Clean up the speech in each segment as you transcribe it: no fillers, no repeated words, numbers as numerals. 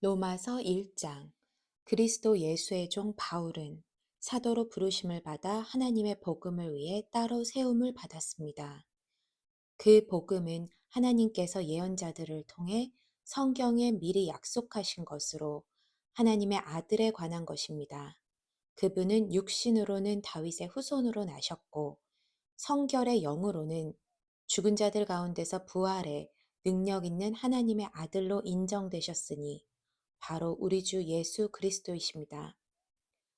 로마서 1장. 그리스도 예수의 종 바울은 사도로 부르심을 받아 하나님의 복음을 위해 따로 세움을 받았습니다. 그 복음은 하나님께서 예언자들을 통해 성경에 미리 약속하신 것으로 하나님의 아들에 관한 것입니다. 그분은 육신으로는 다윗의 후손으로 나셨고 성결의 영으로는 죽은 자들 가운데서 부활해 능력 있는 하나님의 아들로 인정되셨으니 바로 우리 주 예수 그리스도이십니다.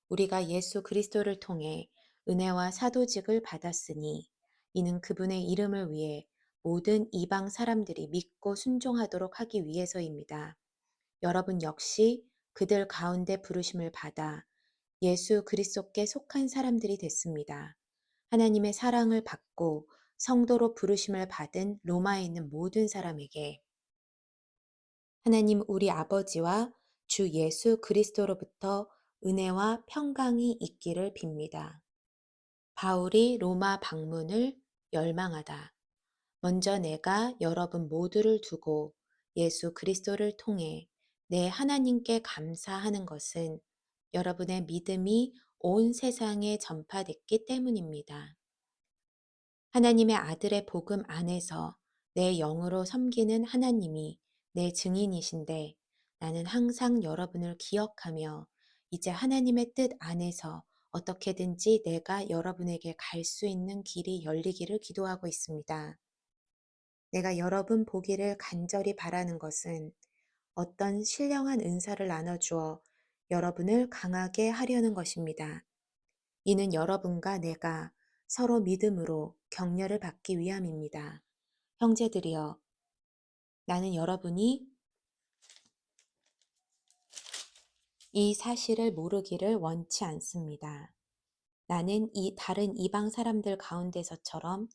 우리가 예수 그리스도를 통해 은혜와 사도직을 받았으니 이는 그분의 이름을 위해 모든 이방 사람들이 믿고 순종하도록 하기 위해서입니다. 여러분 역시 그들 가운데 부르심을 받아 예수 그리스도께 속한 사람들이 됐습니다. 하나님의 사랑을 받고 성도로 부르심을 받은 로마에 있는 모든 사람에게 하나님 우리 아버지와 주 예수 그리스도로부터 은혜와 평강이 있기를 빕니다. 바울이 로마 방문을 열망하다. 먼저 내가 여러분 모두를 두고 예수 그리스도를 통해 내 하나님께 감사하는 것은 여러분의 믿음이 온 세상에 전파됐기 때문입니다. 하나님의 아들의 복음 안에서 내 영으로 섬기는 하나님이 내 증인이신데 나는 항상 여러분을 기억하며 이제 하나님의 뜻 안에서 어떻게든지 내가 여러분에게 갈 수 있는 길이 열리기를 기도하고 있습니다. 내가 여러분 보기를 간절히 바라는 것은 어떤 신령한 은사를 나눠주어 여러분을 강하게 하려는 것입니다. 이는 여러분과 내가 서로 믿음으로 격려를 받기 위함입니다. 형제들이여, 나는 여러분이 이 사실을 모르기를 원치 않습니다. 나는 이 다른 이방 사람들 가운데서처럼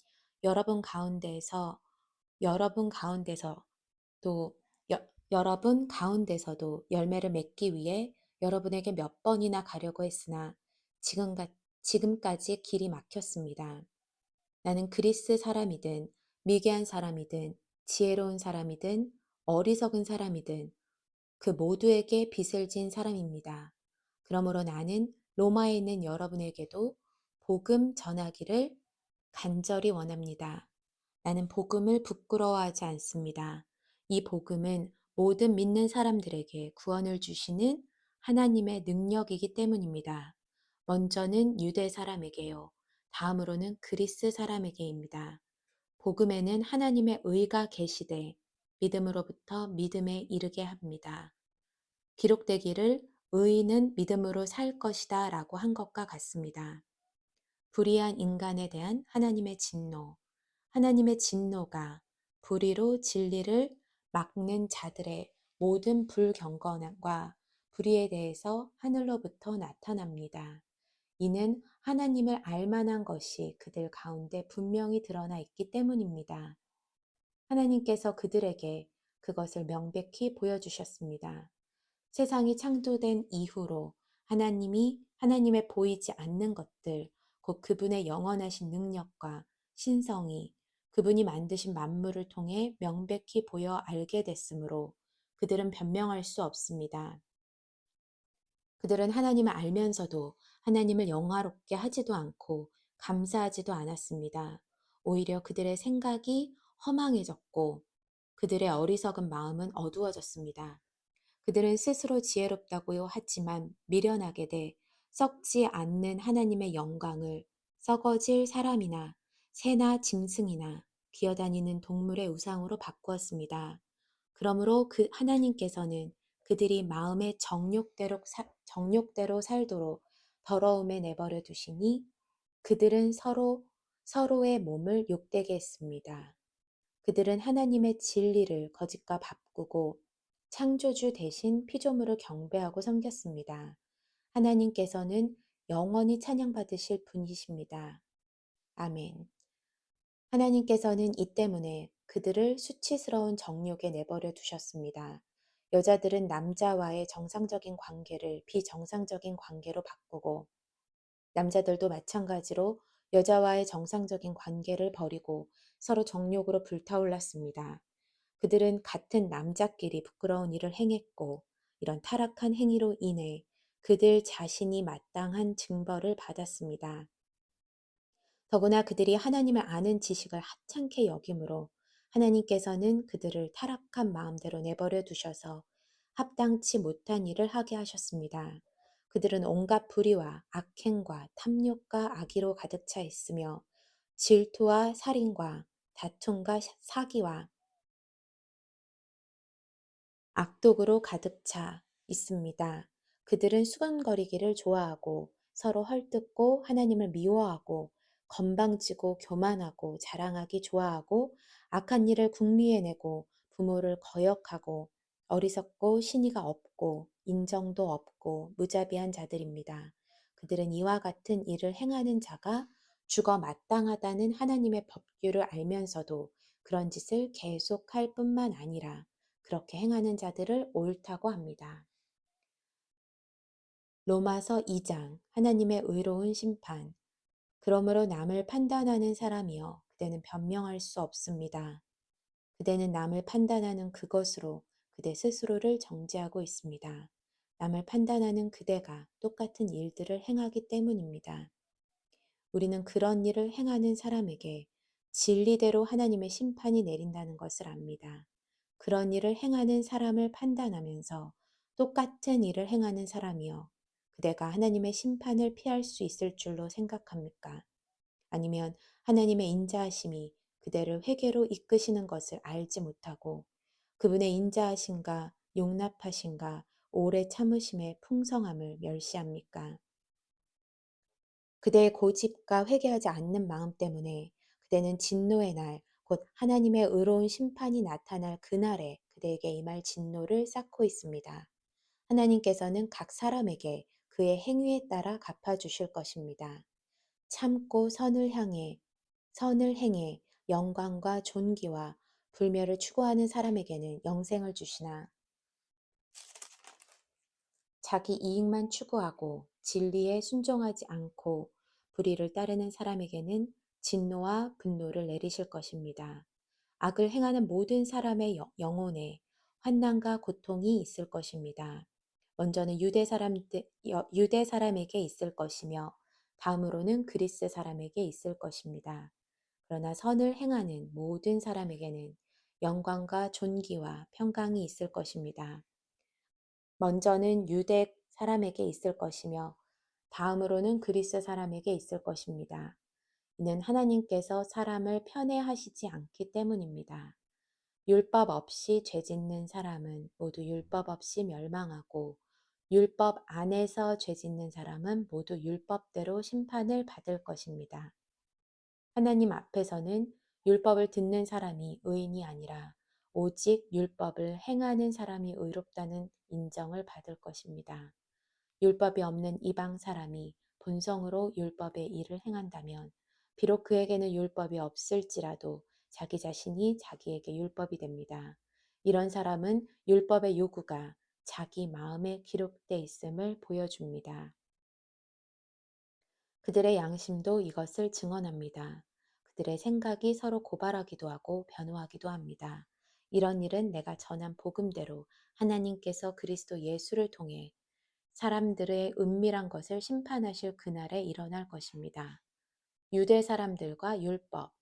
여러분 가운데서 여러분 가운데서 또 여러분 가운데서도 열매를 맺기 위해 여러분에게 몇 번이나 가려고 했으나 지금까지 길이 막혔습니다. 나는 그리스 사람이든 미개한 사람이든 지혜로운 사람이든 어리석은 사람이든 그 모두에게 빚을 진 사람입니다. 그러므로 나는 로마에 있는 여러분에게도 복음 전하기를 간절히 원합니다. 나는 복음을 부끄러워하지 않습니다. 이 복음은 모든 믿는 사람들에게 구원을 주시는 하나님의 능력이기 때문입니다. 먼저는 유대 사람에게요. 다음으로는 그리스 사람에게입니다. 복음에는 하나님의 의가 계시되 믿음으로부터 믿음에 이르게 합니다. 기록되기를 의인은 믿음으로 살 것이다 라고 한 것과 같습니다. 불의한 인간에 대한 하나님의 진노, 하나님의 진노가 불의로 진리를 막는 자들의 모든 불경건과 불의에 대해서 하늘로부터 나타납니다. 이는 하나님을 알만한 것이 그들 가운데 분명히 드러나 있기 때문입니다. 하나님께서 그들에게 그것을 명백히 보여주셨습니다. 세상이 창조된 이후로 하나님이 하나님의 보이지 않는 것들, 곧 그분의 영원하신 능력과 신성이 그분이 만드신 만물을 통해 명백히 보여 알게 됐으므로 그들은 변명할 수 없습니다. 그들은 하나님을 알면서도 하나님을 영화롭게 하지도 않고 감사하지도 않았습니다. 오히려 그들의 생각이 허망해졌고 그들의 어리석은 마음은 어두워졌습니다. 그들은 스스로 지혜롭다고 하지만 미련하게 돼 썩지 않는 하나님의 영광을 썩어질 사람이나 새나 짐승이나 기어다니는 동물의 우상으로 바꾸었습니다. 그러므로 그 하나님께서는 그들이 마음의 정욕대로 살도록 더러움에 내버려 두시니 그들은 서로의 몸을 욕되게 했습니다. 그들은 하나님의 진리를 거짓과 바꾸고 창조주 대신 피조물을 경배하고 섬겼습니다. 하나님께서는 영원히 찬양받으실 분이십니다. 아멘. 하나님께서는 이 때문에 그들을 수치스러운 정욕에 내버려 두셨습니다. 여자들은 남자와의 정상적인 관계를 비정상적인 관계로 바꾸고 남자들도 마찬가지로 여자와의 정상적인 관계를 버리고 서로 정욕으로 불타올랐습니다. 그들은 같은 남자끼리 부끄러운 일을 행했고 이런 타락한 행위로 인해 그들 자신이 마땅한 징벌을 받았습니다. 더구나 그들이 하나님을 아는 지식을 하찮게 여김으로 하나님께서는 그들을 타락한 마음대로 내버려 두셔서 합당치 못한 일을 하게 하셨습니다. 그들은 온갖 불의와 악행과 탐욕과 악의로 가득 차 있으며 질투와 살인과 다툼과 사기와 악독으로 가득 차 있습니다. 그들은 수근거리기를 좋아하고 서로 헐뜯고 하나님을 미워하고 건방지고 교만하고 자랑하기 좋아하고 악한 일을 궁리해내고 부모를 거역하고 어리석고 신의가 없고 인정도 없고 무자비한 자들입니다. 그들은 이와 같은 일을 행하는 자가 죽어 마땅하다는 하나님의 법규를 알면서도 그런 짓을 계속할 뿐만 아니라 그렇게 행하는 자들을 옳다고 합니다. 로마서 2장 하나님의 의로운 심판. 그러므로 남을 판단하는 사람이여 그대는 변명할 수 없습니다. 그대는 남을 판단하는 그것으로 그대 스스로를 정죄하고 있습니다. 남을 판단하는 그대가 똑같은 일들을 행하기 때문입니다. 우리는 그런 일을 행하는 사람에게 진리대로 하나님의 심판이 내린다는 것을 압니다. 그런 일을 행하는 사람을 판단하면서 똑같은 일을 행하는 사람이여 그대가 하나님의 심판을 피할 수 있을 줄로 생각합니까? 아니면 하나님의 인자하심이 그대를 회개로 이끄시는 것을 알지 못하고 그분의 인자하심과 용납하심과 오래 참으심의 풍성함을 멸시합니까? 그대의 고집과 회개하지 않는 마음 때문에 그대는 진노의 날, 곧 하나님의 의로운 심판이 나타날 그날에 그대에게 임할 진노를 쌓고 있습니다. 하나님께서는 각 사람에게 그의 행위에 따라 갚아주실 것입니다. 참고 선을 행해 영광과 존귀와 불멸을 추구하는 사람에게는 영생을 주시나 자기 이익만 추구하고 진리에 순종하지 않고 불의를 따르는 사람에게는 진노와 분노를 내리실 것입니다. 악을 행하는 모든 사람의 영혼에 환난과 고통이 있을 것입니다. 먼저는 유대 사람에게 있을 것이며 다음으로는 그리스 사람에게 있을 것입니다. 그러나 선을 행하는 모든 사람에게는 영광과 존귀와 평강이 있을 것입니다. 먼저는 유대 사람에게 있을 것이며 다음으로는 그리스 사람에게 있을 것입니다. 이는 하나님께서 사람을 편애하시지 않기 때문입니다. 율법 없이 죄 짓는 사람은 모두 율법 없이 멸망하고 율법 안에서 죄 짓는 사람은 모두 율법대로 심판을 받을 것입니다. 하나님 앞에서는 율법을 듣는 사람이 의인이 아니라 오직 율법을 행하는 사람이 의롭다는 인정을 받을 것입니다. 율법이 없는 이방 사람이 본성으로 율법의 일을 행한다면 비록 그에게는 율법이 없을지라도 자기 자신이 자기에게 율법이 됩니다. 이런 사람은 율법의 요구가 자기 마음에 기록돼 있음을 보여줍니다. 그들의 양심도 이것을 증언합니다. 그들의 생각이 서로 고발하기도 하고 변호하기도 합니다. 이런 일은 내가 전한 복음대로 하나님께서 그리스도 예수를 통해 사람들의 은밀한 것을 심판하실 그날에 일어날 것입니다. 유대 사람들과 율법.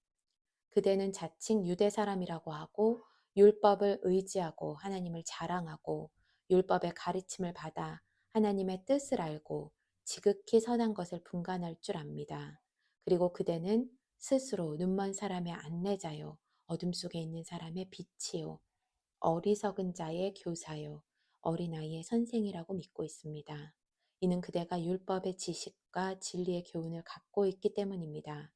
그대는 자칭 유대 사람이라고 하고 율법을 의지하고 하나님을 자랑하고 율법의 가르침을 받아 하나님의 뜻을 알고 지극히 선한 것을 분간할 줄 압니다. 그리고 그대는 스스로 눈먼 사람의 안내자요 어둠 속에 있는 사람의 빛이요 어리석은 자의 교사요 어린아이의 선생이라고 믿고 있습니다. 이는 그대가 율법의 지식과 진리의 교훈을 갖고 있기 때문입니다.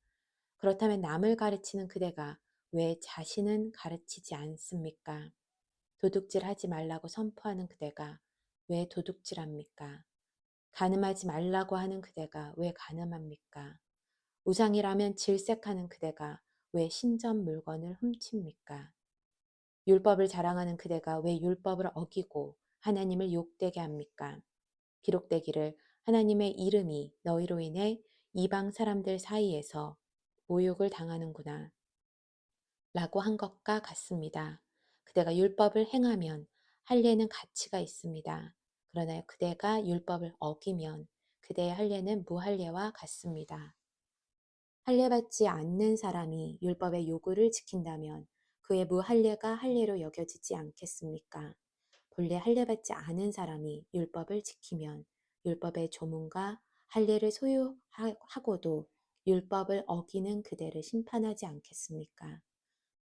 그렇다면 남을 가르치는 그대가 왜 자신은 가르치지 않습니까? 도둑질 하지 말라고 선포하는 그대가 왜 도둑질합니까? 간음하지 말라고 하는 그대가 왜 간음합니까? 우상이라면 질색하는 그대가 왜 신전 물건을 훔칩니까? 율법을 자랑하는 그대가 왜 율법을 어기고 하나님을 욕되게 합니까? 기록되기를 하나님의 이름이 너희로 인해 이방 사람들 사이에서 모욕을 당하는구나 라고 한 것과 같습니다. 그대가 율법을 행하면 할례는 가치가 있습니다. 그러나 그대가 율법을 어기면 그대의 할례는 무할례와 같습니다. 할례받지 않는 사람이 율법의 요구를 지킨다면 그의 무할례가 할례로 여겨지지 않겠습니까? 본래 할례받지 않은 사람이 율법을 지키면 율법의 조문과 할례를 소유하고도 율법을 어기는 그대를 심판하지 않겠습니까?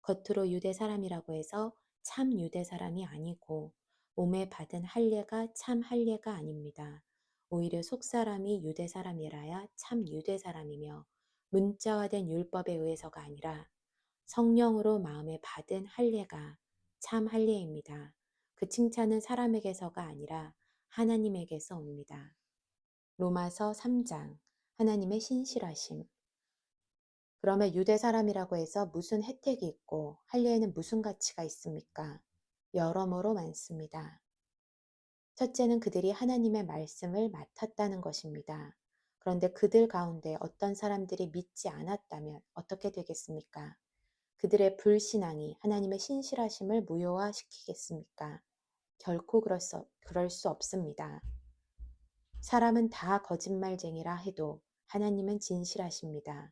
겉으로 유대 사람이라고 해서 참 유대 사람이 아니고 몸에 받은 할례가 참 할례가 아닙니다. 오히려 속 사람이 유대 사람이라야 참 유대 사람이며 문자화된 율법에 의해서가 아니라 성령으로 마음에 받은 할례가 참 할례입니다. 그 칭찬은 사람에게서가 아니라 하나님에게서 옵니다. 로마서 3장 하나님의 신실하심. 그러면 유대 사람이라고 해서 무슨 혜택이 있고 할례에는 무슨 가치가 있습니까? 여러모로 많습니다. 첫째는 그들이 하나님의 말씀을 맡았다는 것입니다. 그런데 그들 가운데 어떤 사람들이 믿지 않았다면 어떻게 되겠습니까? 그들의 불신앙이 하나님의 신실하심을 무효화시키겠습니까? 결코 그럴 수 없습니다. 사람은 다 거짓말쟁이라 해도 하나님은 진실하십니다.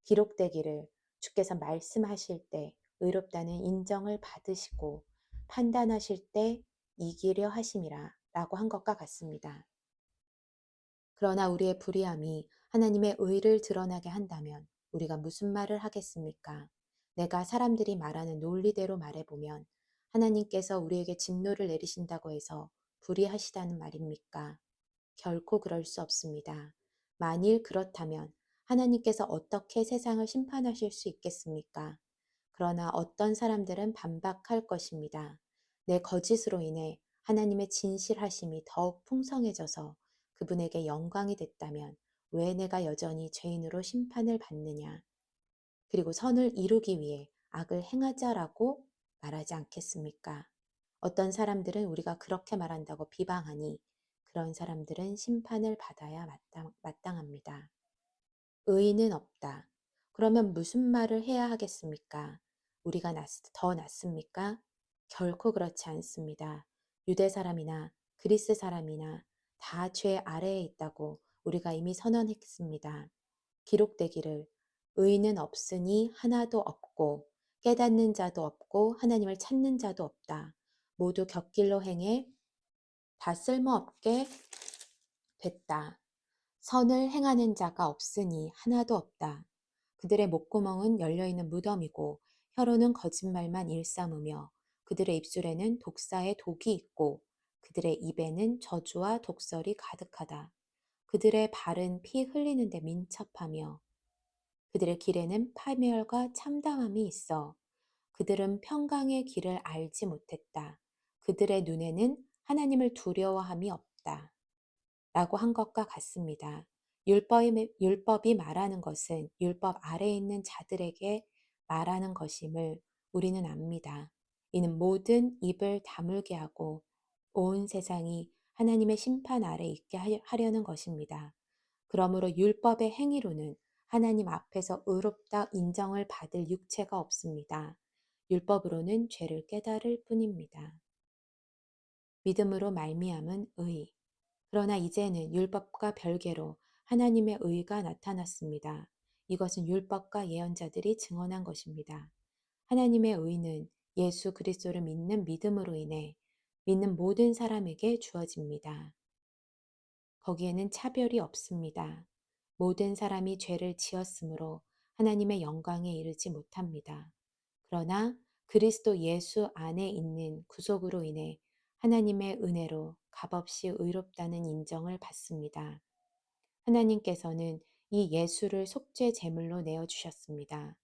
기록되기를 주께서 말씀하실 때 의롭다는 인정을 받으시고 판단하실 때 이기려 하심이라 라고 한 것과 같습니다. 그러나 우리의 불의함이 하나님의 의를 드러나게 한다면 우리가 무슨 말을 하겠습니까? 내가 사람들이 말하는 논리대로 말해보면 하나님께서 우리에게 진노를 내리신다고 해서 불의하시다는 말입니까? 결코 그럴 수 없습니다. 만일 그렇다면 하나님께서 어떻게 세상을 심판하실 수 있겠습니까? 그러나 어떤 사람들은 반박할 것입니다. 내 거짓으로 인해 하나님의 진실하심이 더욱 풍성해져서 그분에게 영광이 됐다면 왜 내가 여전히 죄인으로 심판을 받느냐? 그리고 선을 이루기 위해 악을 행하자라고 말하지 않겠습니까? 어떤 사람들은 우리가 그렇게 말한다고 비방하니 그런 사람들은 심판을 받아야 마땅합니다. 의인은 없다. 그러면 무슨 말을 해야 하겠습니까? 우리가 더 낫습니까? 결코 그렇지 않습니다. 유대 사람이나 그리스 사람이나 다 죄 아래에 있다고 우리가 이미 선언했습니다. 기록되기를 의인은 없으니 하나도 없고 깨닫는 자도 없고 하나님을 찾는 자도 없다. 모두 곁길로 행해 다 쓸모없게 됐다. 선을 행하는 자가 없으니 하나도 없다. 그들의 목구멍은 열려있는 무덤이고 혀로는 거짓말만 일삼으며 그들의 입술에는 독사의 독이 있고 그들의 입에는 저주와 독설이 가득하다. 그들의 발은 피 흘리는데 민첩하며 그들의 길에는 파멸과 참담함이 있어. 그들은 평강의 길을 알지 못했다. 그들의 눈에는 하나님을 두려워함이 없다. 라고 한 것과 같습니다. 율법이 말하는 것은 율법 아래에 있는 자들에게 말하는 것임을 우리는 압니다. 이는 모든 입을 다물게 하고 온 세상이 하나님의 심판 아래 있게 하려는 것입니다. 그러므로 율법의 행위로는 하나님 앞에서 의롭다 인정을 받을 육체가 없습니다. 율법으로는 죄를 깨달을 뿐입니다. 믿음으로 말미암은 의. 그러나 이제는 율법과 별개로 하나님의 의가 나타났습니다. 이것은 율법과 예언자들이 증언한 것입니다. 하나님의 의는 예수 그리스도를 믿는 믿음으로 인해 믿는 모든 사람에게 주어집니다. 거기에는 차별이 없습니다. 모든 사람이 죄를 지었으므로 하나님의 영광에 이르지 못합니다. 그러나 그리스도 예수 안에 있는 구속으로 인해 하나님의 은혜로 값없이 의롭다는 인정을 받습니다. 하나님께서는 이 예수를 속죄 제물로 내어 주셨습니다.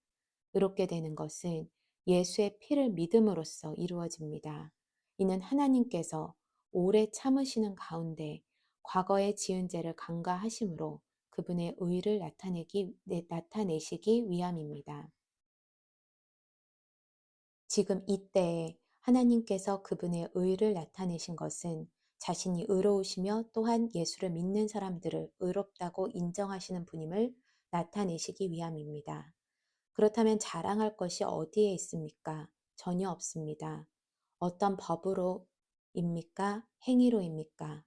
의롭게 되는 것은 예수의 피를 믿음으로써 이루어집니다. 이는 하나님께서 오래 참으시는 가운데 과거에 지은 죄를 간과하심으로 그분의 의를 나타내시기 위함입니다. 지금 이때에 하나님께서 그분의 의를 나타내신 것은 자신이 의로우시며 또한 예수를 믿는 사람들을 의롭다고 인정하시는 분임을 나타내시기 위함입니다. 그렇다면 자랑할 것이 어디에 있습니까? 전혀 없습니다. 어떤 법으로 입니까? 행위로입니까?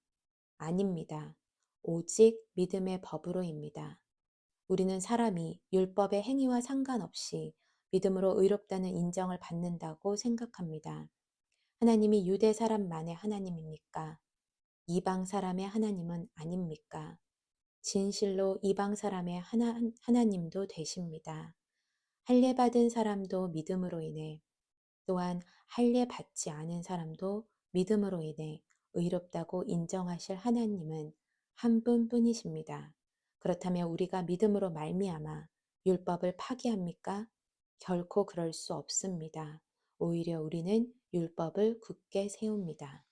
아닙니다. 오직 믿음의 법으로입니다. 우리는 사람이 율법의 행위와 상관없이 믿음으로 의롭다는 인정을 받는다고 생각합니다. 하나님이 유대 사람만의 하나님입니까? 이방 사람의 하나님은 아닙니까? 진실로 이방 사람의 하나님도 되십니다. 할례 받은 사람도 믿음으로 인해, 또한 할례 받지 않은 사람도 믿음으로 인해 의롭다고 인정하실 하나님은 한 분뿐이십니다. 그렇다면 우리가 믿음으로 말미암아 율법을 파기합니까? 결코 그럴 수 없습니다. 오히려 우리는 율법을 굳게 세웁니다.